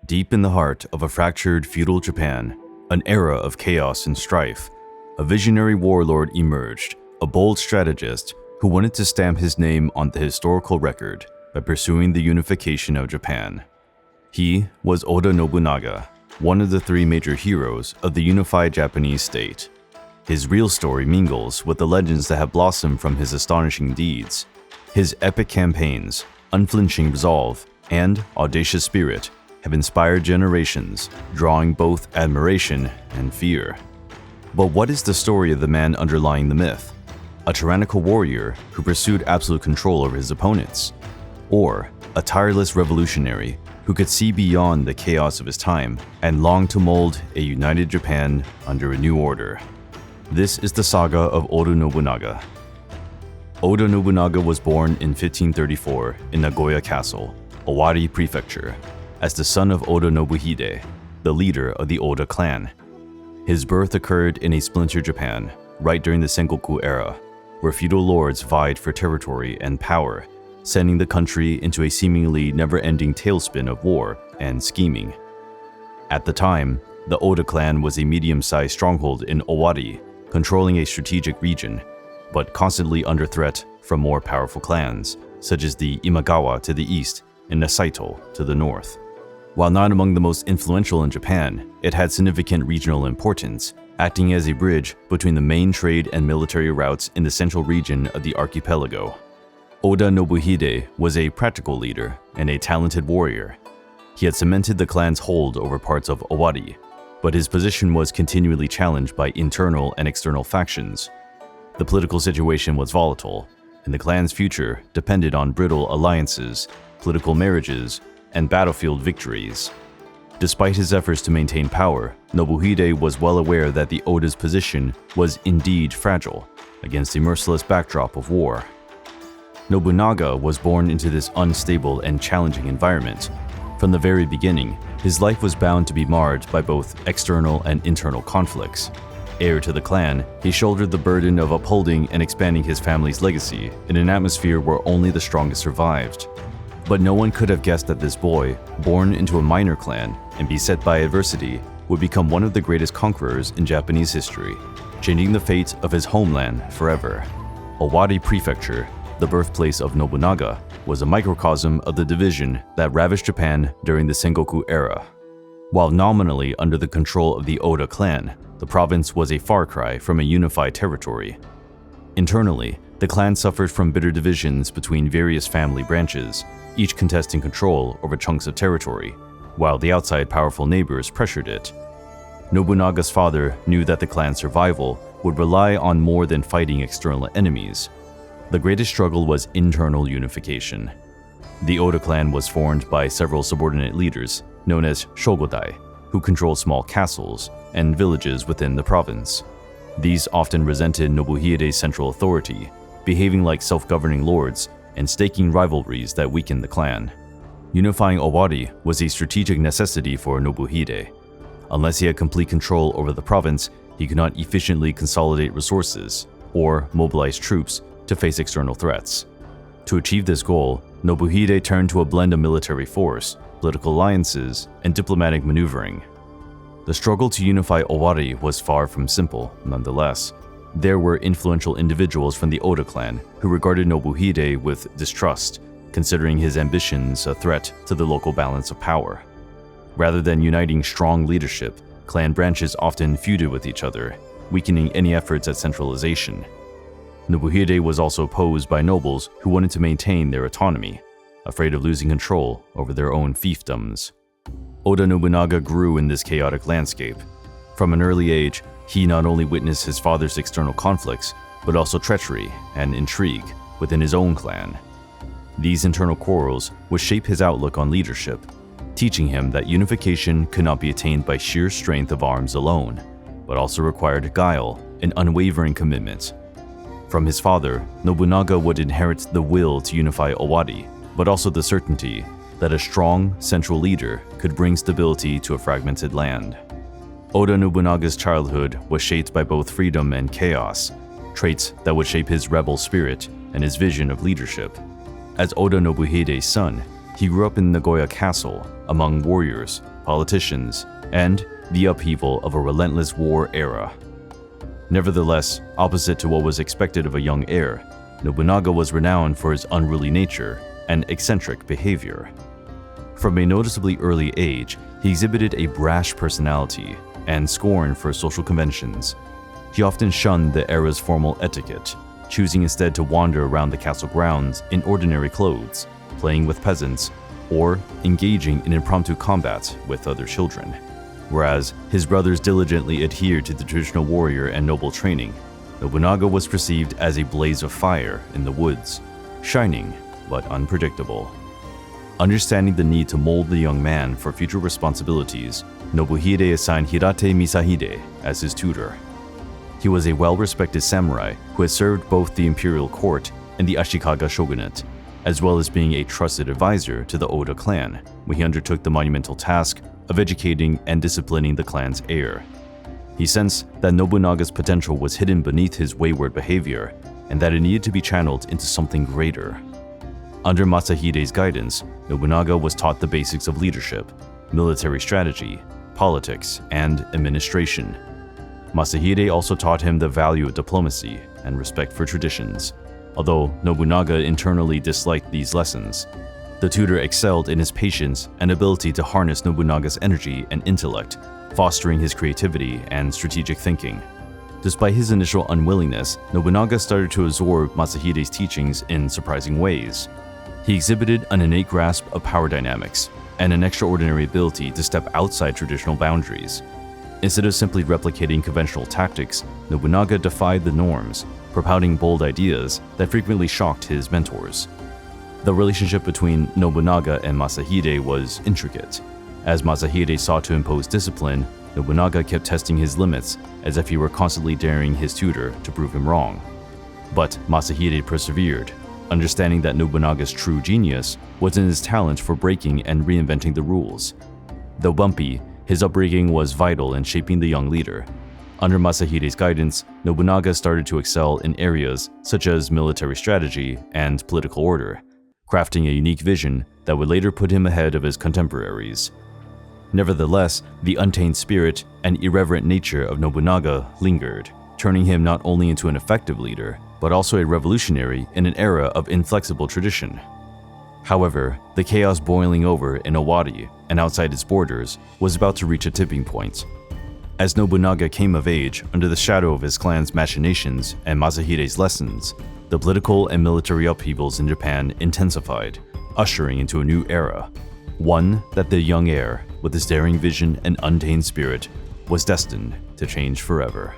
Deep in the heart of a fractured feudal Japan, an era of chaos and strife, a visionary warlord emerged, a bold strategist who wanted to stamp his name on the historical record by pursuing the unification of Japan. He was Oda Nobunaga, one of the three major heroes of the unified Japanese state. His real story mingles with the legends that have blossomed from his astonishing deeds. His epic campaigns, unflinching resolve, and audacious spirit have inspired generations, drawing both admiration and fear. But what is the story of the man underlying the myth? A tyrannical warrior who pursued absolute control over his opponents? Or a tireless revolutionary who could see beyond the chaos of his time and longed to mold a united Japan under a new order? This is the saga of Oda Nobunaga. Oda Nobunaga was born in 1534 in Nagoya Castle, Owari Prefecture, as the son of Oda Nobuhide, the leader of the Oda clan. His birth occurred in a splintered Japan, right during the Sengoku era, where feudal lords vied for territory and power, sending the country into a seemingly never-ending tailspin of war and scheming. At the time, the Oda clan was a medium-sized stronghold in Owari, controlling a strategic region, but constantly under threat from more powerful clans, such as the Imagawa to the east and the Saito to the north. While not among the most influential in Japan, it had significant regional importance, acting as a bridge between the main trade and military routes in the central region of the archipelago. Oda Nobuhide was a practical leader and a talented warrior. He had cemented the clan's hold over parts of Owari, but his position was continually challenged by internal and external factions. The political situation was volatile, and the clan's future depended on brittle alliances, political marriages, and battlefield victories. Despite his efforts to maintain power, Nobuhide was well aware that the Oda's position was indeed fragile against the merciless backdrop of war. Nobunaga was born into this unstable and challenging environment. From the very beginning, his life was bound to be marred by both external and internal conflicts. Heir to the clan, he shouldered the burden of upholding and expanding his family's legacy in an atmosphere where only the strongest survived. But no one could have guessed that this boy, born into a minor clan and beset by adversity, would become one of the greatest conquerors in Japanese history, changing the fate of his homeland forever. Owari Prefecture, the birthplace of Nobunaga, was a microcosm of the division that ravaged Japan during the Sengoku era. While nominally under the control of the Oda clan, the province was a far cry from a unified territory. Internally, the clan suffered from bitter divisions between various family branches, each contesting control over chunks of territory, while the outside powerful neighbors pressured it. Nobunaga's father knew that the clan's survival would rely on more than fighting external enemies. The greatest struggle was internal unification. The Oda clan was formed by several subordinate leaders, known as shogodai, who controlled small castles and villages within the province. These often resented Nobuhide's central authority, behaving like self-governing lords and staking rivalries that weakened the clan. Unifying Owari was a strategic necessity for Nobuhide. Unless he had complete control over the province, he could not efficiently consolidate resources or mobilize troops to face external threats. To achieve this goal, Nobuhide turned to a blend of military force, political alliances, and diplomatic maneuvering. The struggle to unify Owari was far from simple, nonetheless. There were influential individuals from the Oda clan who regarded Nobuhide with distrust, considering his ambitions a threat to the local balance of power. Rather than uniting strong leadership, clan branches often feuded with each other, weakening any efforts at centralization. Nobuhide was also opposed by nobles who wanted to maintain their autonomy, afraid of losing control over their own fiefdoms. Oda Nobunaga grew in this chaotic landscape. From an early age, he not only witnessed his father's external conflicts, but also treachery and intrigue within his own clan. These internal quarrels would shape his outlook on leadership, teaching him that unification could not be attained by sheer strength of arms alone, but also required guile and unwavering commitment. From his father, Nobunaga would inherit the will to unify Owari, but also the certainty that a strong central leader could bring stability to a fragmented land. Oda Nobunaga's childhood was shaped by both freedom and chaos, traits that would shape his rebel spirit and his vision of leadership. As Oda Nobuhide's son, He grew up in Nagoya Castle, among warriors, politicians, and the upheaval of a relentless war era. Nevertheless, opposite to what was expected of a young heir, Nobunaga was renowned for his unruly nature and eccentric behavior. From a noticeably early age, he exhibited a brash personality and scorn for social conventions. He often shunned the era's formal etiquette, choosing instead to wander around the castle grounds in ordinary clothes, playing with peasants, or engaging in impromptu combat with other children. Whereas his brothers diligently adhered to the traditional warrior and noble training, Nobunaga was perceived as a blaze of fire in the woods, shining but unpredictable. Understanding the need to mold the young man for future responsibilities, Nobuhide assigned Hirate Misahide as his tutor. He was a well-respected samurai who had served both the imperial court and the Ashikaga shogunate, as well as being a trusted advisor to the Oda clan when he undertook the monumental task of educating and disciplining the clan's heir. He sensed that Nobunaga's potential was hidden beneath his wayward behavior and that it needed to be channeled into something greater. Under Masahide's guidance, Nobunaga was taught the basics of leadership, military strategy, politics, and administration. Masahide also taught him the value of diplomacy and respect for traditions. Although Nobunaga internally disliked these lessons, the tutor excelled in his patience and ability to harness Nobunaga's energy and intellect, fostering his creativity and strategic thinking. Despite his initial unwillingness, Nobunaga started to absorb Masahide's teachings in surprising ways. He exhibited an innate grasp of power dynamics and an extraordinary ability to step outside traditional boundaries. Instead of simply replicating conventional tactics, Nobunaga defied the norms, propounding bold ideas that frequently shocked his mentors. The relationship between Nobunaga and Masahide was intricate. As Masahide sought to impose discipline, Nobunaga kept testing his limits as if he were constantly daring his tutor to prove him wrong. But Masahide persevered, understanding that Nobunaga's true genius was in his talent for breaking and reinventing the rules. Though bumpy, his upbringing was vital in shaping the young leader. Under Masahide's guidance, Nobunaga started to excel in areas such as military strategy and political order, crafting a unique vision that would later put him ahead of his contemporaries. Nevertheless, the untamed spirit and irreverent nature of Nobunaga lingered, turning him not only into an effective leader, but also a revolutionary in an era of inflexible tradition. However, the chaos boiling over in Owari and outside its borders was about to reach a tipping point. As Nobunaga came of age under the shadow of his clan's machinations and Masahide's lessons, the political and military upheavals in Japan intensified, ushering into a new era, one that the young heir, with his daring vision and untamed spirit, was destined to change forever.